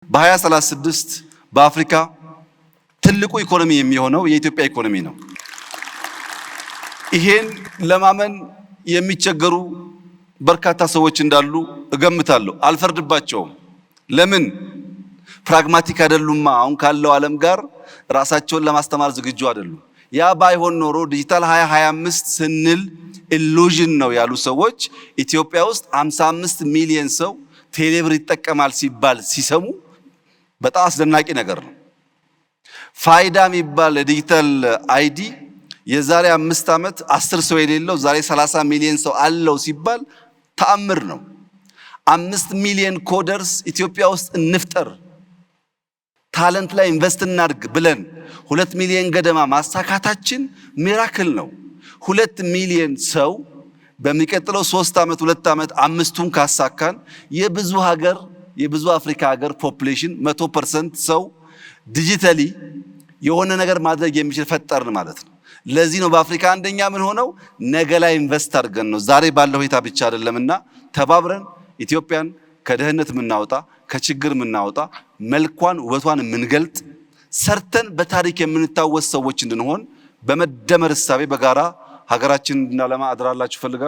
በ2036 በአፍሪካ ትልቁ ኢኮኖሚ የሚሆነው የኢትዮጵያ ኢኮኖሚ ነው። ይሄን ለማመን የሚቸገሩ በርካታ ሰዎች እንዳሉ እገምታለሁ። አልፈርድባቸውም። ለምን? ፕራግማቲክ አይደሉማ። አሁን ካለው ዓለም ጋር ራሳቸውን ለማስተማር ዝግጁ አይደሉም። ያ ባይሆን ኖሮ ዲጂታል 2025 ስንል ኢሉዥን ነው ያሉ ሰዎች ኢትዮጵያ ውስጥ 55 ሚሊዮን ሰው ቴሌብር ይጠቀማል ሲባል ሲሰሙ በጣም አስደናቂ ነገር ነው። ፋይዳ የሚባል ዲጂታል አይዲ የዛሬ 5 ዓመት 10 ሰው የሌለው ዛሬ 30 ሚሊዮን ሰው አለው ሲባል ተአምር ነው። 5 ሚሊዮን ኮደርስ ኢትዮጵያ ውስጥ እንፍጠር፣ ታለንት ላይ ኢንቨስት እናድርግ ብለን 2 ሚሊዮን ገደማ ማሳካታችን ሚራክል ነው። 2 ሚሊዮን ሰው በሚቀጥለው 3 ዓመት 2 ዓመት 5ቱን ካሳካን የብዙ አፍሪካ ሀገር ፖፑሌሽን 100% ሰው ዲጂታሊ የሆነ ነገር ማድረግ የሚችል ፈጠርን ማለት ነው። ለዚህ ነው በአፍሪካ አንደኛ ምን ሆነው ነገ ላይ ኢንቨስት አድርገን ነው። ዛሬ ባለው ሁኔታ ብቻ አይደለምና ተባብረን ኢትዮጵያን ከድህነት የምናወጣ ከችግር የምናወጣ መልኳን ውበቷን የምንገልጥ ሰርተን በታሪክ የምንታወስ ሰዎች እንድንሆን በመደመር እሳቤ በጋራ ሀገራችንን እንድናለማ አድራላችሁ ፈልጋለሁ።